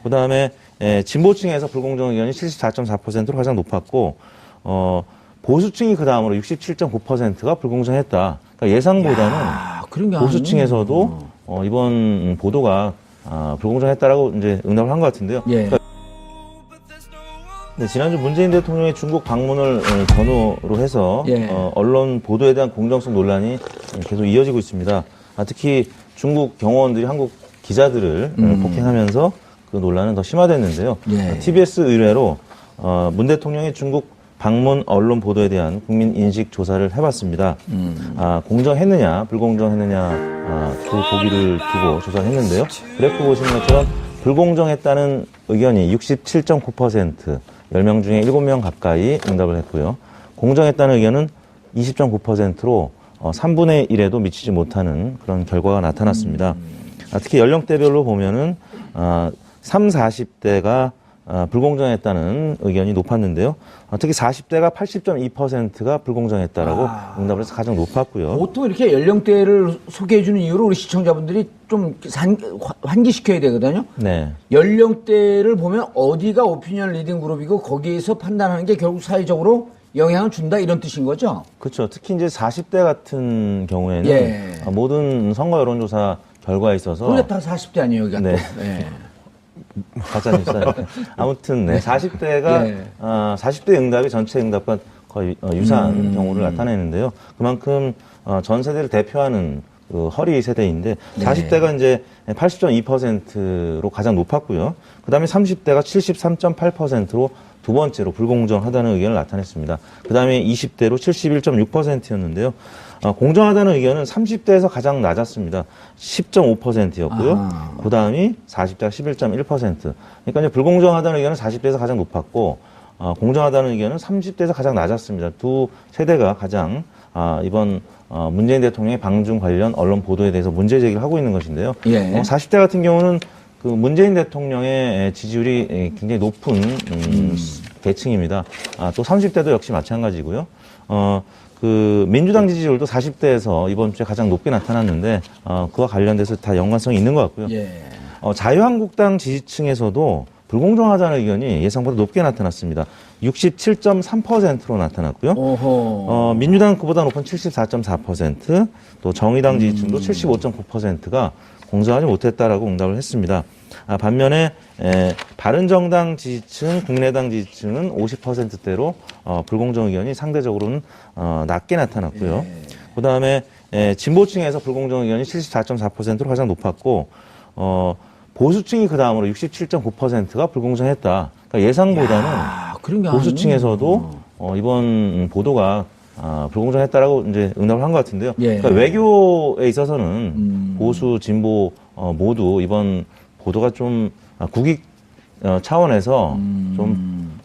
그다음에 진보층에서 불공정 의견이 74.4%로 가장 높았고 보수층이 그 다음으로 67.9%가 불공정했다. 그러니까 예상보다는 보수층에서도 이번 보도가 불공정했다라고 이제 응답을 한 것 같은데요. 예. 그러니까 네, 지난주 문재인 대통령의 중국 방문을 전후로 해서 언론 보도에 대한 공정성 논란이 계속 이어지고 있습니다. 특히 중국 경호원들이 한국 기자들을 폭행하면서 그 논란은 더 심화됐는데요. TBS 의뢰로 문 대통령의 중국 방문 언론 보도에 대한 국민 인식 조사를 해봤습니다. 공정했느냐, 불공정했느냐 두 보기를 두고 조사를 했는데요. 그래프 보시는 것처럼 불공정했다는 의견이 67.9%, 10명 중에 7명 가까이 응답을 했고요. 공정했다는 의견은 20.9%로 3분의 1에도 미치지 못하는 그런 결과가 나타났습니다. 특히 연령대별로 보면은 40대가 불공정했다는 의견이 높았는데요. 특히 40대가 80.2%가 불공정했다라고 응답을 해서 가장 높았고요. 보통 이렇게 연령대를 소개해주는 이유로 우리 시청자분들이 좀 환기시켜야 되거든요. 네. 연령대를 보면 어디가 오피니언 리딩 그룹이고 거기에서 판단하는 게 결국 사회적으로 영향을 준다 이런 뜻인 거죠? 그렇죠. 특히 이제 40대 같은 경우에는 모든 선거 여론조사 결과에 있어서 원래 다 40대 아니에요, 여기가 네. 또. 네. 가짜뉴스니까. 아무튼 40대가 40대 응답이 전체 응답과 거의 유사한 경우를 나타내는데요. 그만큼 전 세대를 대표하는 그 허리 세대인데 40대가 이제 80.2%로 가장 높았고요. 그다음에 30대가 73.8%로 두 번째로 불공정하다는 의견을 나타냈습니다. 그다음에 20대로 71.6%였는데요. 공정하다는 의견은 30대에서 가장 낮았습니다. 10.5%였고요. 그다음이 40대가 11.1%. 그러니까 이제 불공정하다는 의견은 40대에서 가장 높았고 공정하다는 의견은 30대에서 가장 낮았습니다. 두 세대가 가장 이번 문재인 대통령의 방중 관련 언론 보도에 대해서 문제 제기를 하고 있는 것인데요. 40대 같은 경우는 그 문재인 대통령의 지지율이 굉장히 높은 계층입니다. 또 30대도 역시 마찬가지고요. 그 민주당 지지율도 40대에서 이번 주에 가장 높게 나타났는데 그와 관련돼서 다 연관성이 있는 것 같고요. 자유한국당 지지층에서도 불공정하다는 의견이 예상보다 높게 나타났습니다. 67.3%로 나타났고요. 민주당 그보다 높은 74.4%, 또 정의당 지지층도 75.9%가 공정하지 못했다라고 응답을 했습니다. 반면에 바른정당 지지층, 국민의당 지지층은 50%대로 불공정 의견이 상대적으로는 낮게 나타났고요. 그다음에 진보층에서 불공정 의견이 74.4%로 가장 높았고 보수층이 그 다음으로 67.9%가 불공정했다. 그러니까 예상보다는 보수층에서도 이번 보도가 불공정했다라고 이제 응답을 한 것 같은데요. 그러니까 외교에 있어서는 보수, 진보 모두 이번 보도가 좀 국익 차원에서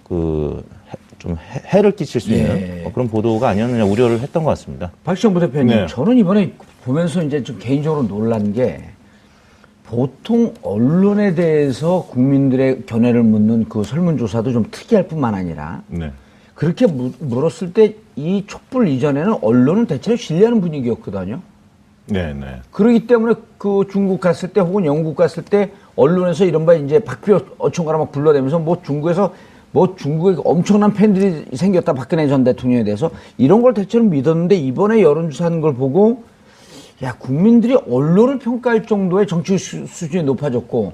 좀 해를 끼칠 수 있는 그런 보도가 아니었느냐 우려를 했던 것 같습니다. 박시영 부대표님, 저는 이번에 보면서 이제 좀 개인적으로 놀란 게 보통 언론에 대해서 국민들의 견해를 묻는 그 설문조사도 좀 특이할 뿐만 아니라 그렇게 물었을 때 이 촛불 이전에는 언론은 대체로 신뢰하는 분위기였거든요. 그러기 때문에 그 중국 갔을 때 혹은 영국 갔을 때 언론에서 이른바 이제 박표 어촌가라 막 불러대면서 중국에 엄청난 팬들이 생겼다 박근혜 전 대통령에 대해서 이런 걸 대체로 믿었는데 이번에 여론조사하는 걸 보고 국민들이 언론을 평가할 정도의 정치 수준이 높아졌고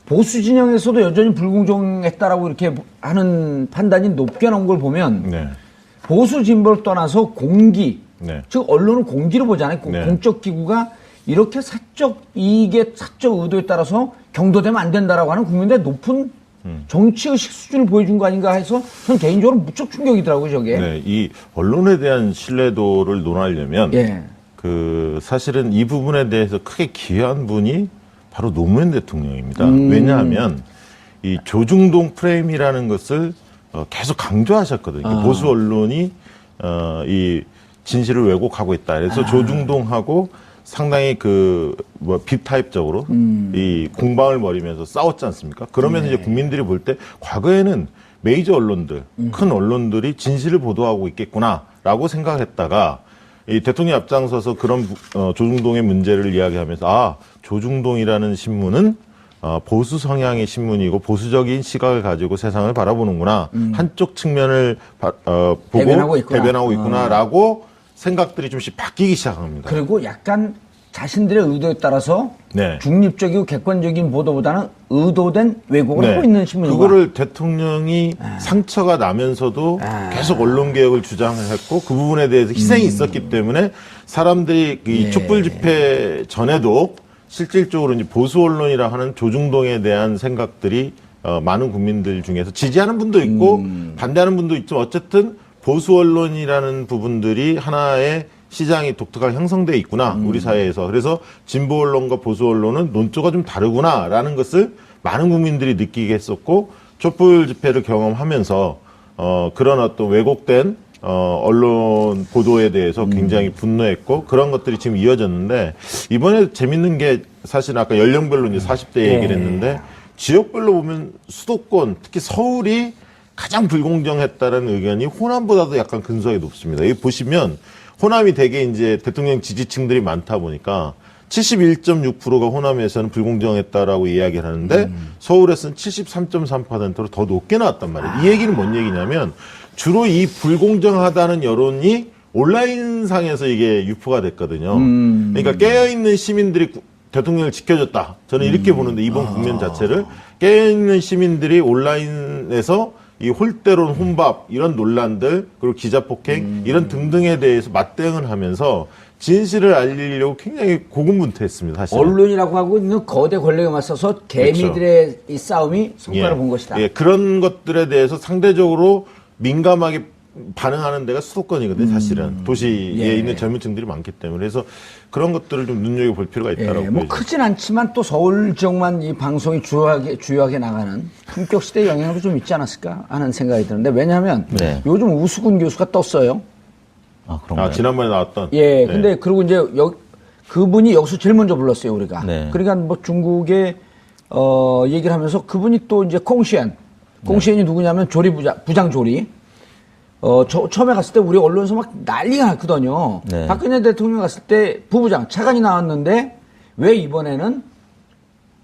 보수 진영에서도 여전히 불공정했다라고 이렇게 하는 판단이 높게 나온 걸 보면 보수 진보를 떠나서 공기, 즉 언론을 공기로 보잖아요. 공적 기구가 이렇게 사적 이익의 사적 의도에 따라서 경도되면 안 된다라고 하는 국민들의 높은 정치의식 수준을 보여준 거 아닌가 해서 저는 개인적으로 무척 충격이더라고요, 저게. 이 언론에 대한 신뢰도를 논하려면 그 사실은 이 부분에 대해서 크게 기여한 분이 바로 노무현 대통령입니다. 왜냐하면 이 조중동 프레임이라는 것을 계속 강조하셨거든요. 보수 언론이 이 진실을 왜곡하고 있다. 그래서 조중동하고 상당히 빅타입적으로 이 공방을 벌이면서 싸웠지 않습니까? 그러면서 이제 국민들이 볼 때 과거에는 메이저 언론들, 큰 언론들이 진실을 보도하고 있겠구나라고 생각을 했다가 이 대통령이 앞장서서 그런 조중동의 문제를 이야기하면서 조중동이라는 신문은 보수 성향의 신문이고 보수적인 시각을 가지고 세상을 바라보는구나. 한쪽 측면을 보고 대변하고 있구나라고 생각들이 좀씩 바뀌기 시작합니다. 그리고 약간 자신들의 의도에 따라서 네. 중립적이고 객관적인 보도보다는 의도된 왜곡을 네. 하고 있는 신문이구나. 그거를 대통령이 상처가 나면서도 계속 언론개혁을 주장했고 그 부분에 대해서 희생이 있었기 때문에 사람들이 이 촛불 집회 전에도 실질적으로 이제 보수 언론이라 하는 조중동에 대한 생각들이 많은 국민들 중에서 지지하는 분도 있고 반대하는 분도 있지만 어쨌든 보수 언론이라는 부분들이 하나의 시장이 독특하게 형성되어 있구나 우리 사회에서. 그래서 진보 언론과 보수 언론은 논조가 좀 다르구나라는 것을 많은 국민들이 느끼게 했었고 촛불 집회를 경험하면서 그런 어떤 왜곡된 언론 보도에 대해서 굉장히 분노했고 그런 것들이 지금 이어졌는데 이번에 재밌는 게 사실 아까 연령별로 이제 40대 얘기를 했는데 지역별로 보면 수도권 특히 서울이 가장 불공정했다는 의견이 호남보다도 약간 근소하게 높습니다. 여기 보시면 호남이 되게 이제 대통령 지지층들이 많다 보니까 71.6%가 호남에서는 불공정했다라고 이야기를 하는데 서울에서는 73.3%로 더 높게 나왔단 말이에요. 이 얘기는 뭔 얘기냐면 주로 이 불공정하다는 여론이 온라인상에서 이게 유포가 됐거든요. 그러니까 깨어있는 시민들이 대통령을 지켜줬다. 저는 이렇게 보는데 이번 국면 자체를 깨어있는 시민들이 온라인에서 이 홀대론 혼밥 이런 논란들 그리고 기자폭행 이런 등등에 대해서 맞대응을 하면서 진실을 알리려고 굉장히 고군분투했습니다. 사실 언론이라고 하고 있는 거대 권력에 맞서서 개미들의 그렇죠. 이 싸움이 성과를 본 것이다. 예, 그런 것들에 대해서 상대적으로 민감하게 반응하는 데가 수도권이거든요. 사실은 도시에 있는 젊은 층들이 많기 때문에 그래서 그런 것들을 좀 눈여겨볼 필요가 있다라고 뭐 보여집니다. 크진 않지만 또 서울 지역만 이 방송이 주요하게 나가는 품격 시대의 영향도 좀 있지 않았을까 하는 생각이 드는데 왜냐하면 요즘 우수근 교수가 떴어요. 아, 그런가요? 지난번에 나왔던. 예, 근데 그리고 이제 그분이 여기서 제일 먼저 불렀어요, 우리가. 네. 그러니까 뭐 중국의 얘기를 하면서 그분이 또 이제 공시엔이 누구냐면 부장 조리. 처음에 갔을 때 우리 언론에서 막 난리가 났거든요. 네. 박근혜 대통령 갔을 때 부부장 차관이 나왔는데 왜 이번에는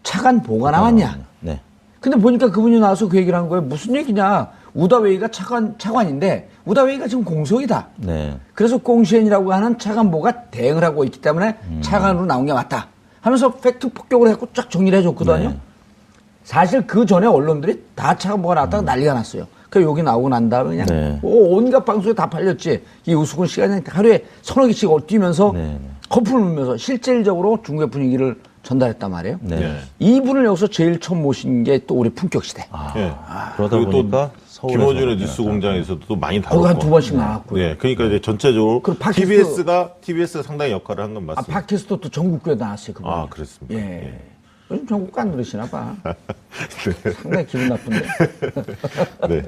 차관보가 나왔냐. 네. 근데 보니까 그분이 나와서 그 얘기를 한 거예요. 무슨 얘기냐. 우다웨이가 차관인데 우다웨이가 지금 공석이다. 네. 그래서 공시엔이라고 하는 차관보가 대응을 하고 있기 때문에 차관으로 나온 게 맞다. 하면서 팩트 폭격을 했고 쫙 정리를 해줬거든요. 네. 사실 그 전에 언론들이 다 차관보가 나왔다가 난리가 났어요. 그 여기 나오고 난 다음에 그냥 온갖 방송에 다 팔렸지. 이 우스군 시간에 하루에 서너 개씩 뛰면서 거품을 울면서 실질적으로 중국의 분위기를 전달했단 말이에요. 네. 이분을 여기서 제일 처음 모신 게 또 우리 품격시대. 그러다 그리고 보니까 또 김어준의 뉴스공장에서도 또 많이 다뤘고. 거기 한 두 번씩 나왔고요. 네, 그러니까 이제 전체적으로 TBS가 상당히 역할을 한 건 맞습니다. 팟캐스트 또 전국교에 나왔어요. 그분이. 아, 그렇습니다. 예. 요즘 전국가 안 들으시나 봐. 상당히 기분 나쁜데. 네.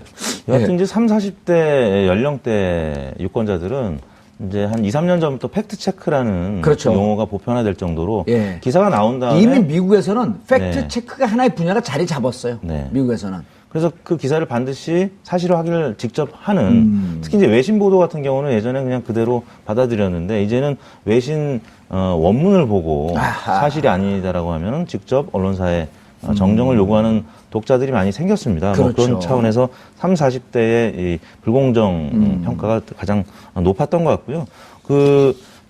여하튼 이제 30, 40대 연령대 유권자들은 이제 한 2, 3년 전부터 팩트체크라는 그렇죠. 용어가 보편화될 정도로 기사가 나온 다음에 이미 미국에서는 팩트체크가 하나의 분야가 자리 잡았어요. 미국에서는. 그래서 그 기사를 반드시 사실 확인을 직접 하는 특히 이제 외신 보도 같은 경우는 예전에 그냥 그대로 받아들였는데 이제는 외신 원문을 보고 사실이 아니다라고 하면 직접 언론사에 정정을 요구하는 독자들이 많이 생겼습니다. 그렇죠. 뭐 그런 차원에서 30, 40대의 이 불공정 평가가 가장 높았던 것 같고요.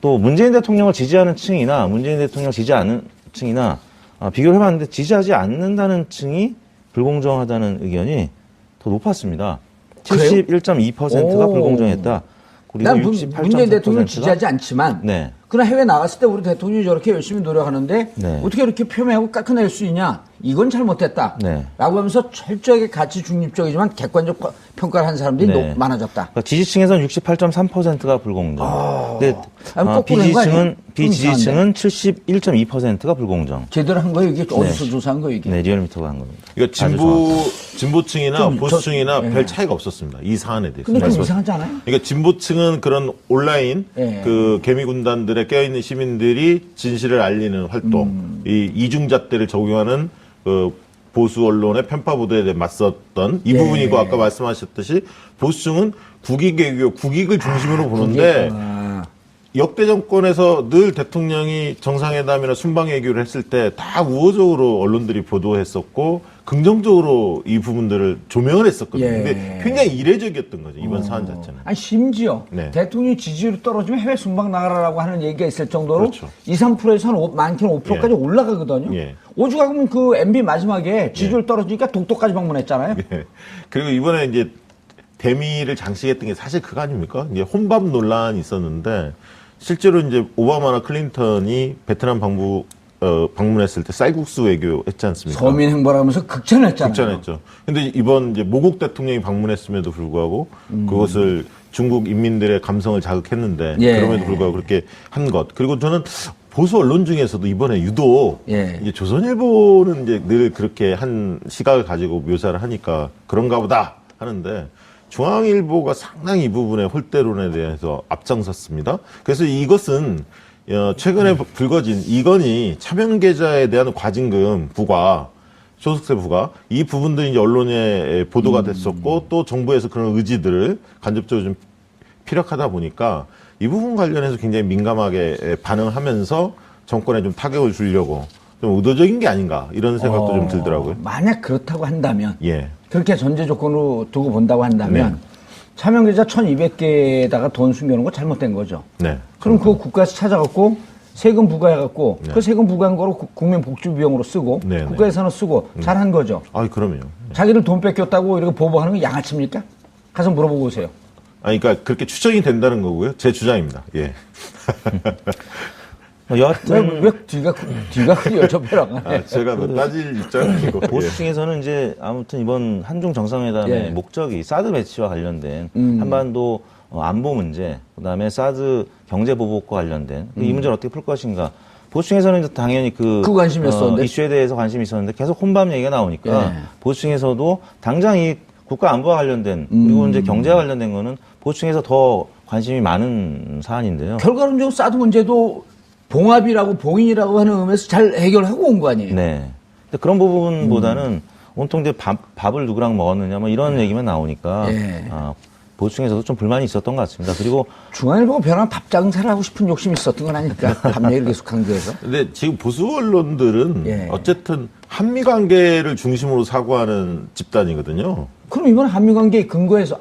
또 문재인 대통령을 지지하는 층이나 문재인 대통령을 지지 않는 층이나 비교를 해봤는데 지지하지 않는다는 층이 불공정하다는 의견이 더 높았습니다. 71.2%가 불공정했다. 그리고 난 문재인 대통령을 지지하지 않지만 그러나 해외 나갔을 때 우리 대통령이 저렇게 열심히 노력하는데 어떻게 이렇게 표명하고 깎아낼 수 있냐. 이건 잘못했다. 라고 하면서 철저하게 가치 중립적이지만 객관적 평가를 한 사람들이 많아졌다. 그러니까 지지층에서는 68.3%가 불공정. 근데 비지지층은 71.2%가 불공정. 제대로 한 거예요? 이게 어디서 조사한 거예요? 이게? 네, 리얼미터가 한 겁니다. 그러니까 진보층이나 보수층이나 별 차이가 없었습니다. 이 사안에 대해서. 근데 좀 이상하지 않아요? 그러니까 진보층은 그런 온라인 그 개미군단들의 깨어있는 시민들이 진실을 알리는 활동, 이 이중잣대를 적용하는 그 보수 언론의 편파 보도에 대해 맞섰던 이 부분이고 아까 말씀하셨듯이 보수층은 국익 외교, 국익을 중심으로 보는데 역대 정권에서 늘 대통령이 정상회담이나 순방 외교를 했을 때 다 우호적으로 언론들이 보도했었고 긍정적으로 이 부분들을 조명을 했었거든요. 예. 근데 굉장히 이례적이었던 거죠. 이번 사안 자체는. 아니 심지어 네. 대통령 지지율이 떨어지면 해외 순방 나가라라고 하는 얘기가 있을 정도로 그렇죠. 2, 3%에서 한 많게는 5%까지 예. 올라가거든요. 예. 오죽하면 그 MB 마지막에 지지율 떨어지니까 독도까지 방문했잖아요. 예. 그리고 이번에 이제 대미를 장식했던 게 사실 그거 아닙니까? 이제 혼밥 논란이 있었는데 실제로 이제 오바마나 클린턴이 베트남 방문했을 때 쌀국수 외교 했지 않습니까? 서민 행보라면서 극찬했잖아요. 극찬했죠. 근데 이번 이제 모국 대통령이 방문했음에도 불구하고 그것을 중국 인민들의 감성을 자극했는데 예. 그럼에도 불구하고 그렇게 한 것. 그리고 저는 보수 언론 중에서도 이번에 유독 예. 이제 조선일보는 이제 늘 그렇게 한 시각을 가지고 묘사를 하니까 그런가 보다 하는데 중앙일보가 상당히 이 부분의 홀대론에 대해서 앞장섰습니다. 그래서 이것은 최근에 불거진 이건희 차명 계좌에 대한 과징금 부과, 소득세 부과 이 부분들이 이제 언론에 보도가 됐었고 또 정부에서 그런 의지들을 간접적으로 좀 피력하다 보니까 이 부분 관련해서 굉장히 민감하게 반응하면서 정권에 좀 타격을 주려고 좀 의도적인 게 아닌가 이런 생각도 좀 들더라고요. 만약 그렇다고 한다면 예. 그렇게 전제 조건으로 두고 본다고 한다면 네. 차명계좌 1200개에다가 돈 숨겨놓은 거 잘못된 거죠. 네. 그럼 그거 국가에서 찾아갖고 세금 부과해갖고 네. 그 세금 부과한 거로 국민 복지 비용으로 쓰고 네, 국가 네. 예산으로 쓰고 잘한 거죠. 아, 그럼요. 자기들 돈 뺏겼다고 이렇게 보복하는 건 양아치입니까? 가서 물어보고 오세요. 아니, 그러니까 그렇게 추정이 된다는 거고요. 제 주장입니다. 예. 여하튼 왜 뒤가 크게 여쭤보라고 하네. 아, 제가 뭐 따질 입장은 아니고. 보수 예. 측에서는 이제 아무튼 이번 한중 정상회담의 예. 목적이 사드 배치와 관련된 한반도 안보 문제, 그다음에 사드 경제 보복과 관련된 이 문제를 어떻게 풀 것인가. 보수 측에서는 이제 당연히 그 관심이었었는데. 이슈에 대해서 관심이 있었는데 계속 혼밥 얘기가 나오니까 예. 보수 측에서도 당장 이 국가 안보와 관련된 그리고 이제 경제와 관련된 거는 보수 측에서 더 관심이 많은 사안인데요. 결과론적으로 사드 문제도 봉합이라고 봉인이라고 하는 의미에서 잘 해결하고 온 거 아니에요? 네. 근데 그런 부분보다는 온통 이제 밥을 누구랑 먹었느냐 뭐 이런 얘기만 나오니까 예. 보수 중에서도 좀 불만이 있었던 것 같습니다. 그리고 중앙일보가 변한 밥 장사를 하고 싶은 욕심이 있었던 건 아닐까? 밥 얘기를 계속 강조해서. 근데 지금 보수 언론들은 예. 어쨌든 한미 관계를 중심으로 사고하는 집단이거든요. 그럼 이번 한미 관계에 근거해서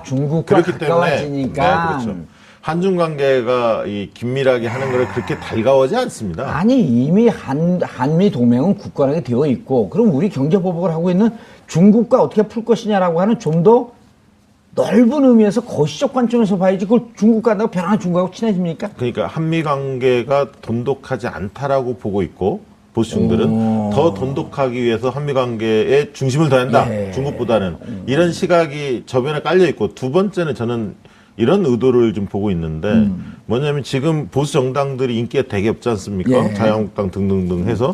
중국과 그렇기 때문에 가까워지니까 네, 그렇죠. 한중 관계가 이 긴밀하게 하는 것을 그렇게 달가워하지 않습니다. 아니 이미 한미 동맹은 굳건하게 되어 있고 그럼 우리 경제 보복을 하고 있는 중국과 어떻게 풀 것이냐라고 하는 좀 더 넓은 의미에서 거시적 관점에서 봐야지 그걸 중국과 나고 변한 중국하고 친해집니까? 그러니까 한미 관계가 돈독하지 않다라고 보고 있고 보수층들은 더 돈독하기 위해서 한미 관계에 중심을 둬야 한다. 예. 중국보다는 이런 시각이 저변에 깔려 있고 두 번째는 저는 이런 의도를 좀 보고 있는데 뭐냐면 지금 보수 정당들이 인기가 되게 없지 않습니까? 예. 자유한국당 등등등 해서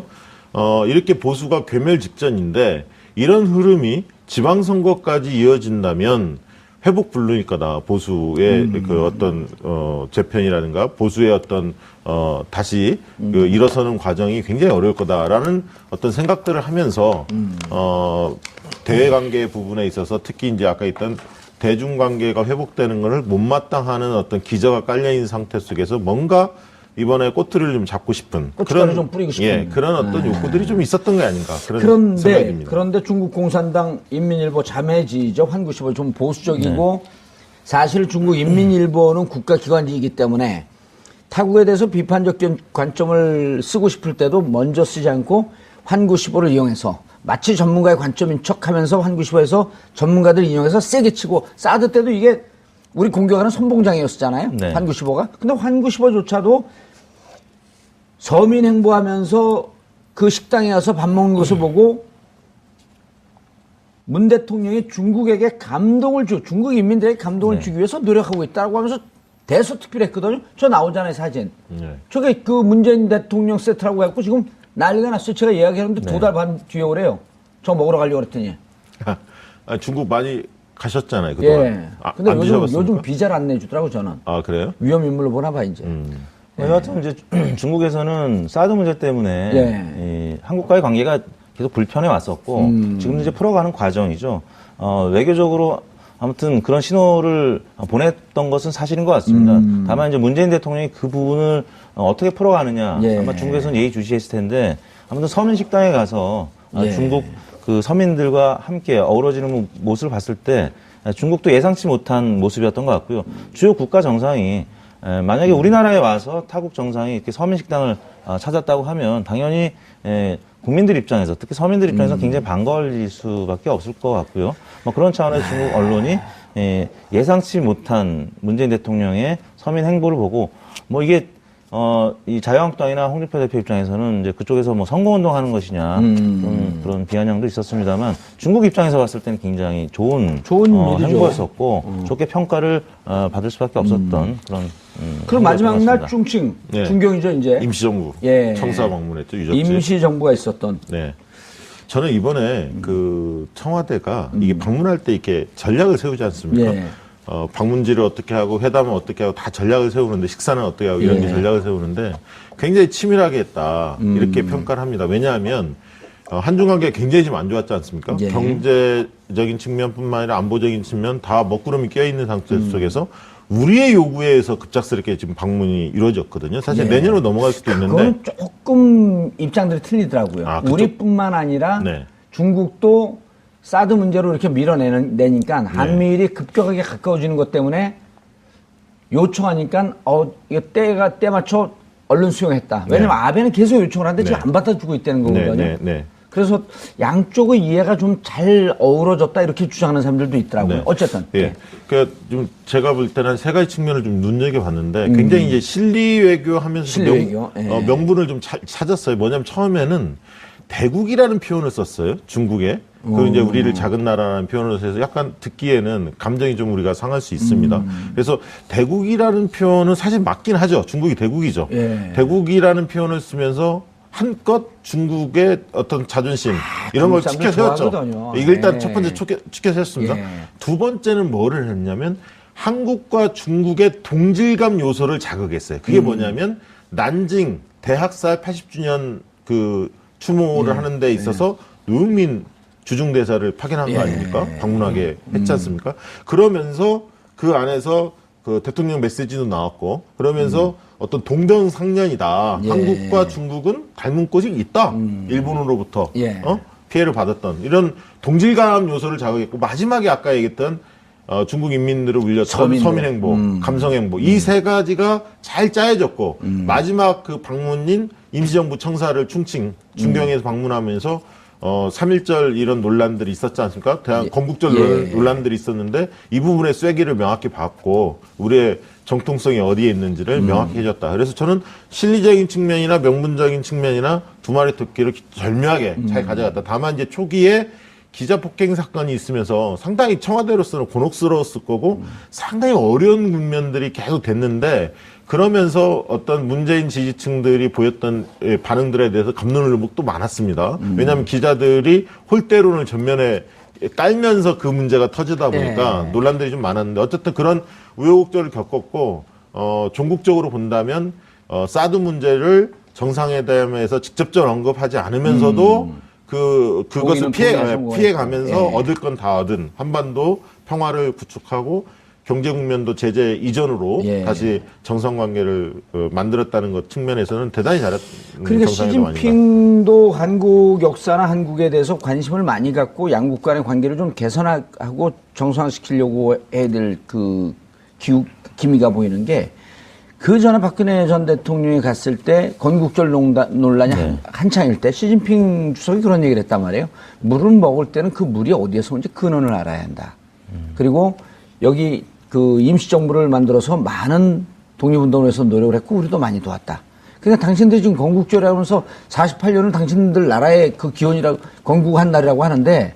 이렇게 보수가 괴멸 직전인데 이런 흐름이 지방선거까지 이어진다면 회복 불능일거다. 보수의 그 어떤 재편이라든가 보수의 어떤 다시 그 일어서는 과정이 굉장히 어려울 거다라는 어떤 생각들을 하면서 대외 관계 부분에 있어서 특히 이제 아까 있던 대중 관계가 회복되는 것을 못마땅하는 어떤 기저가 깔려 있는 상태 속에서 뭔가 이번에 꼬투리를 좀 잡고 싶은 고춧가루 좀 뿌리고 싶은. 예, 그런 어떤 욕구들이 좀 있었던 게 아닌가 그런 생각이 듭니다. 그런데 중국 공산당 인민일보 자매지죠. 환구시보 좀 보수적이고 사실 중국 인민일보는 국가기관이기 때문에 타국에 대해서 비판적 관점을 쓰고 싶을 때도 먼저 쓰지 않고 환구시보를 이용해서 마치 전문가의 관점인 척하면서 환구시보에서 전문가들 인용해서 세게 치고 사드 때도 이게 우리 공격하는 선봉장이었잖아요. 네. 환구시보가. 근데 환구시보조차도 서민 행보하면서 그 식당에 가서 밥 먹는 것을 보고 문 대통령이 중국에게 중국 인민들에게 감동을 주기 위해서 노력하고 있다고 하면서 대서특필했거든요. 저 나오잖아요, 사진. 네. 저게 그 문재인 대통령 세트라고 해갖고 지금 난리가 났어요. 제가 예약했는데 2달 반 뒤에 오래요. 저 먹으러 가려고 그랬더니. 중국 많이 가셨잖아요, 그동안. 예. 안 근데 드셔봤습니까? 요즘 비자를 안 내주더라고, 저는. 아, 그래요? 위험 인물로 보나 봐, 이제. 여하튼 이제 중국에서는 사드 문제 때문에 이 한국과의 관계가 계속 불편해 왔었고 지금 이제 풀어가는 과정이죠. 외교적으로 아무튼 그런 신호를 보냈던 것은 사실인 것 같습니다. 다만 이제 문재인 대통령이 그 부분을 어떻게 풀어가느냐 예. 아마 중국에서는 예의주시했을 텐데 아무튼 서민 식당에 가서 예. 중국 그 서민들과 함께 어우러지는 모습을 봤을 때 중국도 예상치 못한 모습이었던 것 같고요. 주요 국가 정상이 만약에 우리나라에 와서 타국 정상이 이렇게 서민 식당을 찾았다고 하면 당연히 국민들 입장에서 특히 서민들 입장에서 굉장히 반가울 수밖에 없을 것 같고요. 뭐 그런 차원에서 중국 언론이 예상치 못한 문재인 대통령의 서민 행보를 보고 뭐 이게 이 자유한국당이나 홍준표 대표 입장에서는 이제 그쪽에서 뭐 선거운동하는 것이냐 그런 비아냥도 있었습니다만 중국 입장에서 봤을 때는 굉장히 좋은 일이죠. 행보였었고 좋게 평가를 받을 수밖에 없었던 그런. 그럼 마지막 날 행보였던 것 같습니다. 중칭 네. 중경이죠 이제 임시정부 예. 청사 방문했죠. 유적지. 임시정부가 있었던. 네. 저는 이번에 그 청와대가 이게 방문할 때 이렇게 전략을 세우지 않습니까? 예. 방문지를 어떻게 하고 회담을 어떻게 하고 다 전략을 세우는데 식사는 어떻게 하고 이런 예. 전략을 세우는데 굉장히 치밀하게 했다. 이렇게 평가를 합니다. 왜냐하면 한중 관계가 굉장히 지금 안 좋았지 않습니까? 예. 경제적인 측면뿐만 아니라 안보적인 측면 다 먹구름이 껴있는 상태 속에서 우리의 요구에 의해서 급작스럽게 지금 방문이 이루어졌거든요. 사실 예. 내년으로 넘어갈 수도 있는데 그건 조금 입장들이 틀리더라고요. 아, 그쪽? 우리뿐만 아니라 네. 중국도 사드 문제로 이렇게 밀어내니까 한미일이 급격하게 가까워지는 것 때문에 요청하니까 이거 때 맞춰 얼른 수용했다. 왜냐면 아베는 계속 요청을 하는데 지금 네. 안 받아주고 있다는 거거든요. 네. 그래서 양쪽의 이해가 좀 잘 어우러졌다 이렇게 주장하는 사람들도 있더라고요. 네. 어쨌든. 예. 그러니까 좀 제가 볼 때는 세 가지 측면을 좀 눈여겨봤는데 굉장히 이제 실리 외교하면서 실리 외교. 예. 명분을 좀 찾았어요. 뭐냐면 처음에는 대국이라는 표현을 썼어요. 중국에. 그 이제 우리를 작은 나라라는 표현을 써서 약간 듣기에는 감정이 좀 우리가 상할 수 있습니다. 그래서 대국이라는 표현은 사실 맞긴 하죠. 중국이 대국이죠. 예. 대국이라는 표현을 쓰면서 한껏 중국의 어떤 자존심 이런 걸 중국 치켜 사람들 세웠죠. 좋아하거든요. 이게 일단 예. 첫 번째 치켜 세웠습니다. 예. 두 번째는 뭐를 했냐면 한국과 중국의 동질감 요소를 자극했어요. 그게 뭐냐면 난징 대학살 80주년 그 추모를 하는 데 있어서 노영민 주중대사를 파견한 거 아닙니까? 방문하게 했지 않습니까? 그러면서 그 안에서 그 대통령 메시지도 나왔고 그러면서 어떤 동병상련이다. 예. 한국과 중국은 닮은 곳이 있다. 일본으로부터 예. 피해를 받았던 이런 동질감 요소를 자극했고 마지막에 아까 얘기했던 중국 인민들을 울렸던 서민 행보, 감성 행보 이 세 가지가 잘 짜여졌고 마지막 그 방문인 임시정부 청사를 충칭 중경에서 방문하면서 3.1절 이런 논란들이 있었지 않습니까? 건국절 예. 논란들이 있었는데 이 부분의 쐐기를 명확히 봤고 우리의 정통성이 어디에 있는지를 명확히 해줬다. 그래서 저는 실리적인 측면이나 명분적인 측면이나 두 마리 토끼를 절묘하게 잘 가져갔다. 다만 이제 초기에 기자 폭행 사건이 있으면서 상당히 청와대로서는 곤혹스러웠을 거고 상당히 어려운 국면들이 계속 됐는데 그러면서 어떤 문재인 지지층들이 보였던 반응들에 대해서 감론을박도 많았습니다. 왜냐하면 기자들이 홀대론을 전면에 깔면서 그 문제가 터지다 보니까 논란들이 좀 많았는데 어쨌든 그런 우여곡절을 겪었고 종국적으로 본다면 사드 문제를 정상회담에서 직접적으로 언급하지 않으면서도 그것을 피해가면서 얻을 건 다 얻은 한반도 평화를 구축하고 경제 국면도 제재 이전으로 다시 정상 관계를 만들었다는 것 측면에서는 대단히 잘했던 그러니까 정상회담 아닌가. 시진핑도 한국 역사나 한국에 대해서 관심을 많이 갖고 양국 간의 관계를 좀 개선하고 정상화시키려고 해야 될 그 기미가 보이는 게 그 전에 박근혜 전 대통령이 갔을 때 건국절 논란이 한창일 때 시진핑 주석이 그런 얘기를 했단 말이에요. 물을 먹을 때는 그 물이 어디에서 온지 근원을 알아야 한다. 그리고 여기 그 임시정부를 만들어서 많은 독립운동을 위해서 노력을 했고 우리도 많이 도왔다. 그러니까 당신들이 지금 건국절이라고 하면서 48년을 당신들 나라의 그 기원이라고 건국한 날이라고 하는데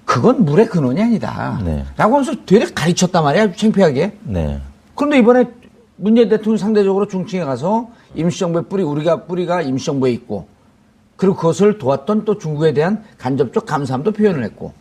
그건 물의 근원이 아니다. 네. 라고 하면서 되게 가르쳤단 말이야. 아주 창피하게. 네. 그런데 이번에 문재인 대통령이 상대적으로 중칭에 가서 임시정부의 뿌리가 임시정부에 있고 그리고 그것을 도왔던 또 중국에 대한 간접적 감사함도 표현을 했고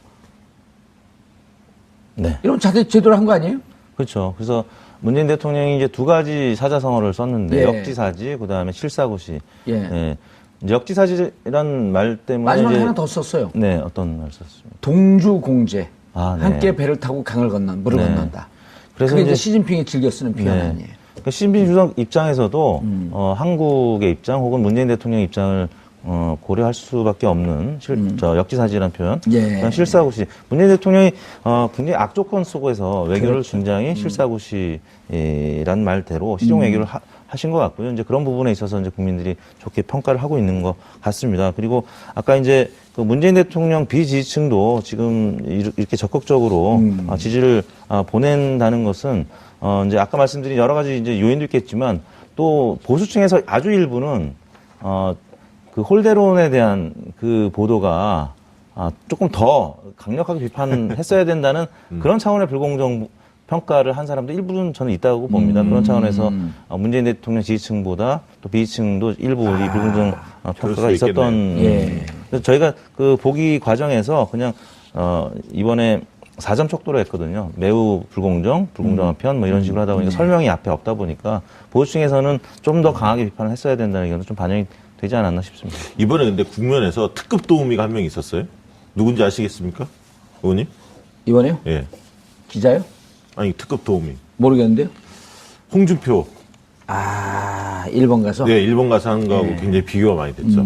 네. 이런 제대로 한 거 아니에요? 그렇죠. 그래서 문재인 대통령이 이제 두 가지 사자성어를 썼는데 역지사지, 그다음에 실사고시. 예. 이제 역지사지란 말 때문에 마지막에 이제 하나 더 썼어요. 네, 어떤 말 썼습니까? 동주공제. 아, 네. 함께 배를 타고 강을 물을 네. 건넌다. 그래서 그게 이제 이제 시진핑이 즐겨 쓰는 표현 네. 아니에요. 그러니까 시진핑 주석 입장에서도 한국의 입장 혹은 문재인 대통령 입장을 고려할 수밖에 없는 역지사지라는 표현, 예. 실사구시. 문재인 대통령이 굉장히 악조건 속에서 외교를 그렇죠. 굉장히 실사구시라는 말대로 시종 외교를 하신 것 같고요. 이제 그런 부분에 있어서 이제 국민들이 좋게 평가를 하고 있는 것 같습니다. 그리고 아까 이제 그 문재인 대통령 비지지층도 지금 이렇게 적극적으로 지지를 보낸다는 것은 이제 아까 말씀드린 여러 가지 이제 요인도 있겠지만 또 보수층에서 아주 일부는 그 홀대론에 대한 그 보도가 조금 더 강력하게 비판했어야 된다는 그런 차원의 불공정 평가를 한 사람도 일부는 저는 있다고 봅니다. 그런 차원에서 문재인 대통령 지지층보다 또 비지층도 일부 이 불공정 평가가 있었던. 예. 그래서 저희가 그 보기 과정에서 그냥 이번에 4점 촉도로 했거든요. 매우 불공정한 편 뭐 이런 식으로 하다 보니까 설명이 앞에 없다 보니까 보수층에서는 좀 더 강하게 비판을 했어야 된다는 의견도 좀 반영이 되지 않았나 싶습니다. 이번에 근데 국면에서 특급 도우미가 한 명 있었어요. 누군지 아시겠습니까? 의원님? 이번에요? 예. 기자요? 아니, 특급 도우미. 모르겠는데요. 홍준표. 일본 가서? 네, 일본 가서 한 거하고 굉장히 비교가 많이 됐죠.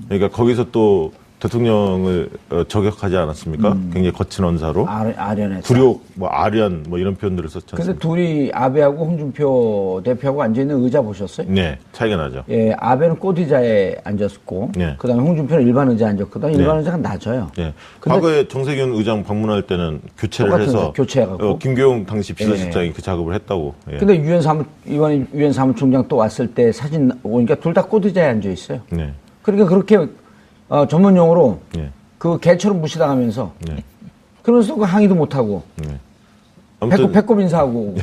그러니까 거기서 또 대통령을 저격하지 않았습니까? 굉장히 거친 언사로. 아련했다. 굴욕, 뭐 아련, 뭐 이런 표현들을 썼지 근데 않습니까? 둘이 아베하고 홍준표 대표하고 앉아있는 의자 보셨어요? 네, 차이가 나죠. 예, 아베는 꽃의자에 앉았고, 네. 그 다음에 홍준표는 일반 의자에 앉았거든. 일반 의자가 낮아요. 네. 근데 과거에 정세균 의장 방문할 때는 교체를 똑같은 해서 의자, 교체해갖고. 김교용 당시 비서실장이 그 작업을 했다고. 예. 근데 이번에 유엔 사무총장 또 왔을 때 사진 오니까 둘 다 꽃의자에 앉아있어요. 네. 그러니까 그렇게 전문 용어로 네. 그 개처럼 무시당하면서 네. 그러면서 그 항의도 못하고 네. 아무튼 배꼽 인사하고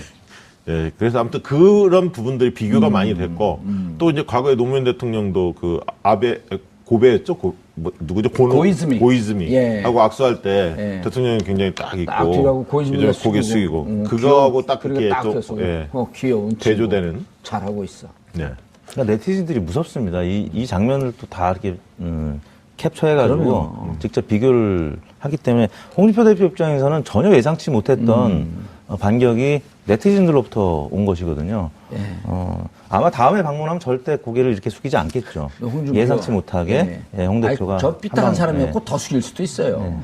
예, 그래서 아무튼 그런 부분들이 비교가 많이 됐고 또 이제 과거에 노무현 대통령도 그 아베 고베였죠? 누구죠? 고이즈미 예. 하고 악수할 때 예. 대통령이 굉장히 딱 있고 딱 뒤가고 고이즈미가 이제 고개 숙이고 그거하고 딱 그렇게 또 예, 귀여운 대조되는 친구. 잘하고 있어. 네. 그러니까 네티즌들이 무섭습니다. 이 장면을 또 다 이렇게 캡처해가지고 그럼요. 직접 비교를 하기 때문에 홍준표 대표 입장에서는 전혀 예상치 못했던 반격이 네티즌들로부터 온 것이거든요. 예. 아마 다음에 방문하면 절대 고개를 이렇게 숙이지 않겠죠. 홍준표가- 예상치 못하게 홍 대표가 저 삐딱한 한 사람이었고 방, 더 숙일 수도 있어요.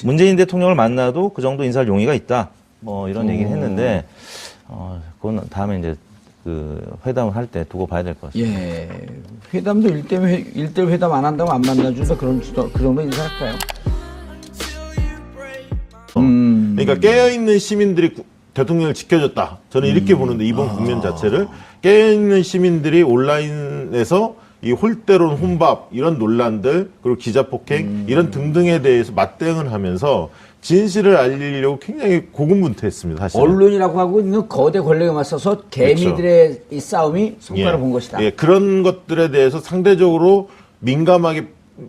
문재인 대통령을 만나도 그 정도 인사할 용의가 있다. 뭐 이런 얘기를 했는데 그건 다음에 이제 그 회담을 할 때 두고 봐야 될 것 같습니다. 예. 회담도 1대1 회담 안 한다고 안 만나준다 그 정도 인사할까요? 그러니까 깨어있는 시민들이 대통령을 지켜줬다. 저는 이렇게 보는데 이번 국면 자체를 깨어있는 시민들이 온라인에서 이 홀대론 혼밥 이런 논란들 그리고 기자폭행 이런 등등에 대해서 맞대응을 하면서 진실을 알리려고 굉장히 고군분투했습니다. 사실. 언론이라고 하고 있는 거대 권력에 맞서서 개미들의 이 싸움이 성과를 본 것이다. 예, 그런 것들에 대해서 상대적으로 민감하게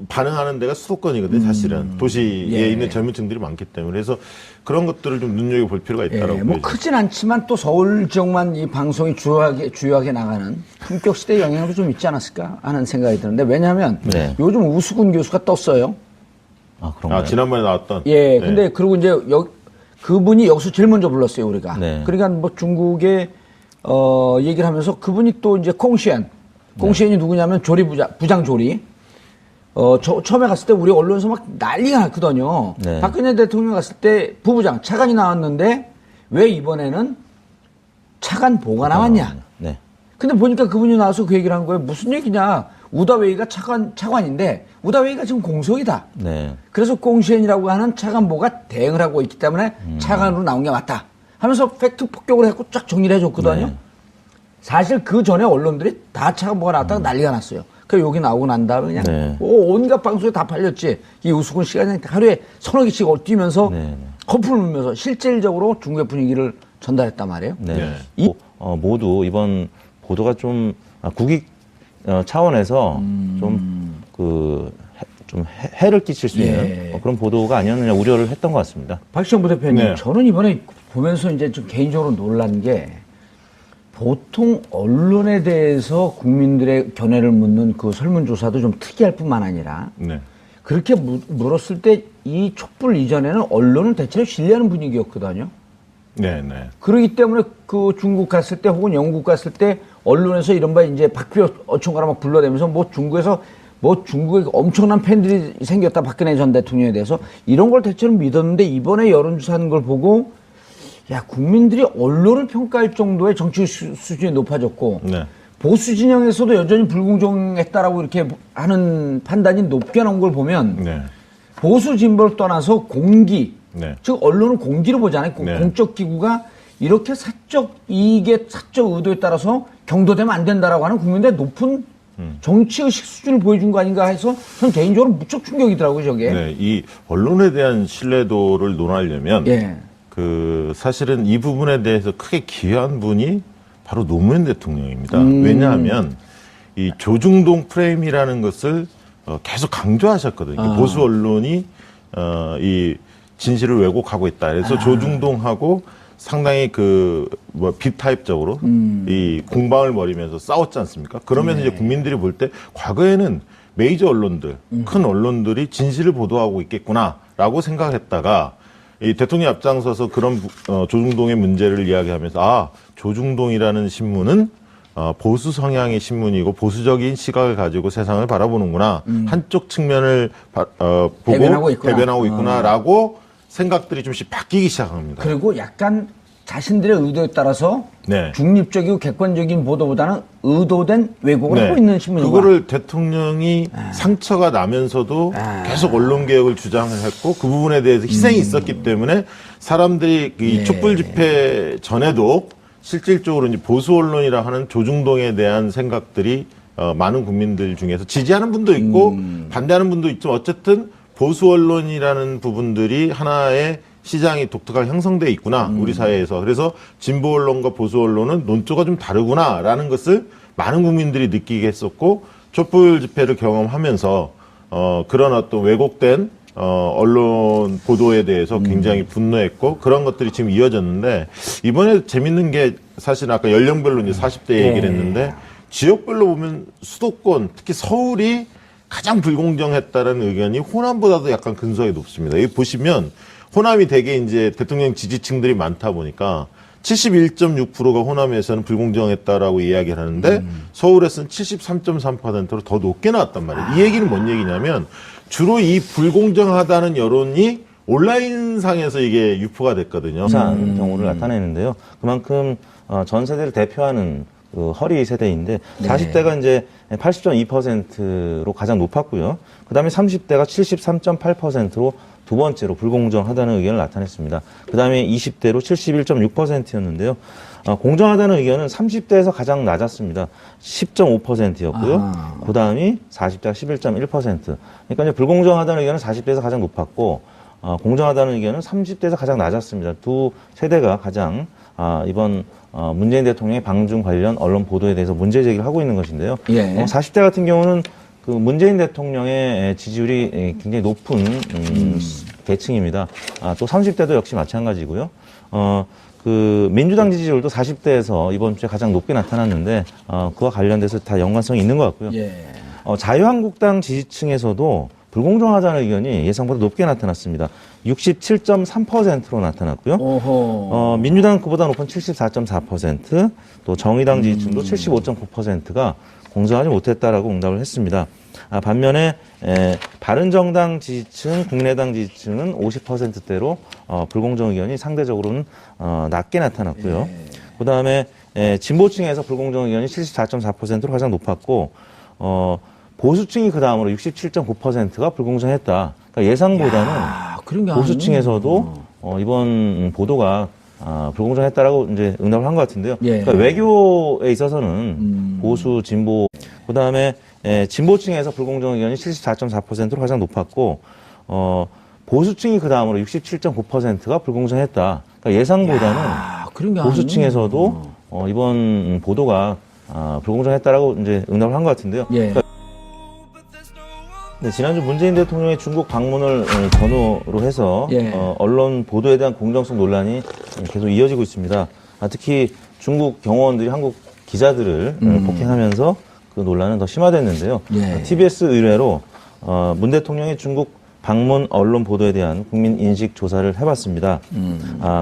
반응하는 데가 수도권이거든요, 사실은. 도시에 예. 있는 젊은 층들이 많기 때문에. 그래서 그런 것들을 좀 눈여겨볼 필요가 있다라고 예, 뭐 보여집니다. 크진 않지만 또 서울 지역만 이 방송이 주요하게 나가는 품격 시대의 영향도 좀 있지 않았을까 하는 생각이 드는데 왜냐하면 네. 요즘 우수근 교수가 떴어요. 그런가요? 지난번에 나왔던. 예, 네. 근데 그리고 이제 그분이 여기서 제일 먼저 불렀어요 우리가. 네. 그러니까 뭐 중국에 얘기를 하면서 그분이 또 이제 콩시엔이 누구냐면 부장 조리. 처음에 갔을 때 우리 언론에서 막 난리가 났거든요. 네. 박근혜 대통령 갔을 때 부부장 차관이 나왔는데 왜 이번에는 차관 보가 나왔냐. 네. 근데 보니까 그분이 나와서 그 얘기를 한 거예요. 무슨 얘기냐. 우다웨이가 차관인데 우다웨이가 지금 공석이다. 네. 그래서 콩시엔이라고 하는 차관보가 대응을 하고 있기 때문에 차관으로 나온 게 맞다. 하면서 팩트 폭격을 했고 쫙 정리를 해줬거든요. 네. 사실 그 전에 언론들이 다 차관보가 나왔다가 난리가 났어요. 그 여기 나오고 난 다음에 그냥 네. 온갖 방송에 다 팔렸지. 이 우스군 씨가 그냥 하루에 서너 개씩 뛰면서 네. 커플을 물면서 실질적으로 중국의 분위기를 전달했단 말이에요. 네. 모두 이번 보도가 좀 국익 차원에서 좀 해를 끼칠 수 있는 예. 그런 보도가 아니었느냐 우려를 했던 것 같습니다. 박시영 부대표님, 네. 저는 이번에 보면서 이제 좀 개인적으로 놀란 게 보통 언론에 대해서 국민들의 견해를 묻는 그 설문조사도 좀 특이할 뿐만 아니라 네. 그렇게 물었을 때 이 촛불 이전에는 언론은 대체로 신뢰하는 분위기였거든요. 네. 그러기 때문에 그 중국 갔을 때 혹은 영국 갔을 때 언론에서 이른바 이제 박표 어촌가라 막 불러대면서 뭐 중국에서 뭐 중국에 엄청난 팬들이 생겼다 박근혜 전 대통령에 대해서 이런 걸 대체로 믿었는데 이번에 여론조사하는 걸 보고 야 국민들이 언론을 평가할 정도의 정치 수준이 높아졌고 네. 보수 진영에서도 여전히 불공정했다라고 이렇게 하는 판단이 높게 나온 걸 보면 네. 보수 진보를 떠나서 공기 네. 즉 언론은 공기로 보잖아요. 네. 공적 기구가 이렇게 사적 이익의 사적 의도에 따라서 경도되면 안 된다라고 하는 국민들의 높은 정치의식 수준을 보여준 거 아닌가 해서 전 개인적으로 무척 충격이더라고요, 저게. 네. 이 언론에 대한 신뢰도를 논하려면 예. 그 사실은 이 부분에 대해서 크게 기여한 분이 바로 노무현 대통령입니다. 왜냐하면 이 조중동 프레임이라는 것을 계속 강조하셨거든요. 보수 언론이 이 진실을 왜곡하고 있다. 그래서 조중동하고 상당히 빅타입적으로 이 공방을 벌이면서 싸웠지 않습니까? 그러면서 이제 국민들이 볼 때 과거에는 메이저 언론들, 큰 언론들이 진실을 보도하고 있겠구나라고 생각했다가 이 대통령이 앞장서서 그런 조중동의 문제를 이야기하면서 조중동이라는 신문은 보수 성향의 신문이고 보수적인 시각을 가지고 세상을 바라보는구나. 한쪽 측면을 보고 대변하고 있구나라고 생각들이 좀씩 바뀌기 시작합니다. 그리고 약간 자신들의 의도에 따라서 네. 중립적이고 객관적인 보도보다는 의도된 왜곡을 하고 있는 신문이구나. 그거를 대통령이 상처가 나면서도 계속 언론개혁을 주장을 했고 그 부분에 대해서 희생이 있었기 때문에 사람들이 이 촛불 집회 전에도 실질적으로 이제 보수 언론이라 하는 조중동에 대한 생각들이 많은 국민들 중에서 지지하는 분도 있고 반대하는 분도 있지만 어쨌든 보수 언론이라는 부분들이 하나의 시장이 독특하게 형성돼 있구나 우리 사회에서. 그래서 진보 언론과 보수 언론은 논조가 좀 다르구나라는 것을 많은 국민들이 느끼게 했었고 촛불 집회를 경험하면서 그런 어떤 왜곡된 언론 보도에 대해서 굉장히 분노했고 그런 것들이 지금 이어졌는데 이번에 재밌는 게 사실 아까 연령별로 이제 40대 얘기를 했는데 지역별로 보면 수도권 특히 서울이 가장 불공정했다는 의견이 호남보다도 약간 근소하게 높습니다. 여기 보시면 호남이 되게 이제 대통령 지지층들이 많다 보니까 71.6%가 호남에서는 불공정했다라고 이야기를 하는데 서울에서는 73.3%로 더 높게 나왔단 말이에요. 이 얘기는 뭔 얘기냐면 주로 이 불공정하다는 여론이 온라인상에서 이게 유포가 됐거든요. 유사한 경우를 나타내는데요. 그만큼 전 세대를 대표하는 그 허리 세대인데 40대가 이제 80.2%로 가장 높았고요. 그다음에 30대가 73.8%로 두 번째로 불공정하다는 의견을 나타냈습니다. 그다음에 20대로 71.6%였는데요. 공정하다는 의견은 30대에서 가장 낮았습니다. 10.5%였고요. 그다음이 40대가 11.1%. 그러니까 이제 불공정하다는 의견은 40대에서 가장 높았고 공정하다는 의견은 30대에서 가장 낮았습니다. 두 세대가 가장 이번 문재인 대통령의 방중 관련 언론 보도에 대해서 문제 제기를 하고 있는 것인데요. 40대 같은 경우는 그 문재인 대통령의 지지율이 굉장히 높은 계층입니다. 또 30대도 역시 마찬가지고요. 그 민주당 지지율도 40대에서 이번 주에 가장 높게 나타났는데 그와 관련돼서 다 연관성이 있는 것 같고요. 자유한국당 지지층에서도 불공정하다는 의견이 예상보다 높게 나타났습니다. 67.3%로 나타났고요. 민주당은 그보다 높은 74.4%, 또 정의당 지지층도 75.9%가 공정하지 못했다라고 응답을 했습니다. 반면에 바른정당 지지층, 국민의당 지지층은 50%대로 불공정 의견이 상대적으로는 낮게 나타났고요. 그다음에 진보층에서 불공정 의견이 74.4%로 가장 높았고 보수층이 그 다음으로 67.9%가 불공정했다. 그러니까 예상보다는 보수층에서도 이번 보도가 불공정했다라고 이제 응답을 한 것 같은데요. 그러니까 외교에 있어서는 보수, 진보, 그 다음에 진보층에서 불공정 의견이 74.4%로 가장 높았고 보수층이 그 다음으로 67.9%가 불공정했다. 그러니까 예상보다는 보수층에서도 이번 보도가 불공정했다라고 이제 응답을 한 것 같은데요. 그러니까 네, 지난주 문재인 대통령의 중국 방문을 전후로 해서 언론 보도에 대한 공정성 논란이 계속 이어지고 있습니다. 특히 중국 경호원들이 한국 기자들을 폭행하면서 그 논란은 더 심화됐는데요. TBS 의뢰로 문 대통령의 중국 방문 언론 보도에 대한 국민 인식 조사를 해봤습니다.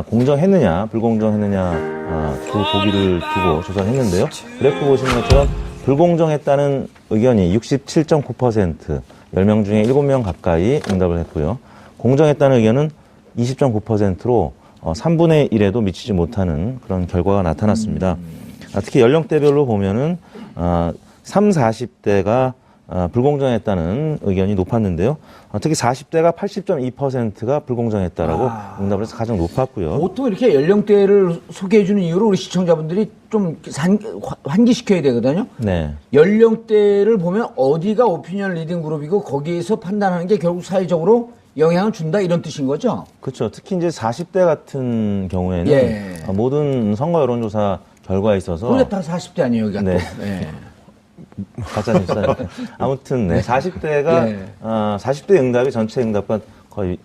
공정했느냐, 불공정했느냐 두 보기를 두고 조사를 했는데요. 그래프 보시는 것처럼 불공정했다는 의견이 67.9%, 10명 중에 7명 가까이 응답을 했고요. 공정했다는 의견은 20.9%로 3분의 1에도 미치지 못하는 그런 결과가 나타났습니다. 특히 연령대별로 보면은 3, 40대가 불공정했다는 의견이 높았는데요. 특히 40대가 80.2%가 불공정했다라고 응답을 해서 가장 높았고요. 보통 이렇게 연령대를 소개해주는 이유로 우리 시청자분들이 좀 환기시켜야 되거든요. 네. 연령대를 보면 어디가 오피니언 리딩 그룹이고 거기에서 판단하는 게 결국 사회적으로 영향을 준다 이런 뜻인 거죠? 그렇죠. 특히 이제 40대 같은 경우에는 모든 선거 여론조사 결과에 있어서 원래 다 40대 아니에요, 여기가 네. 또. 예. 가짜뉴스. 아무튼 40대가 40대 응답이 전체 응답과 거의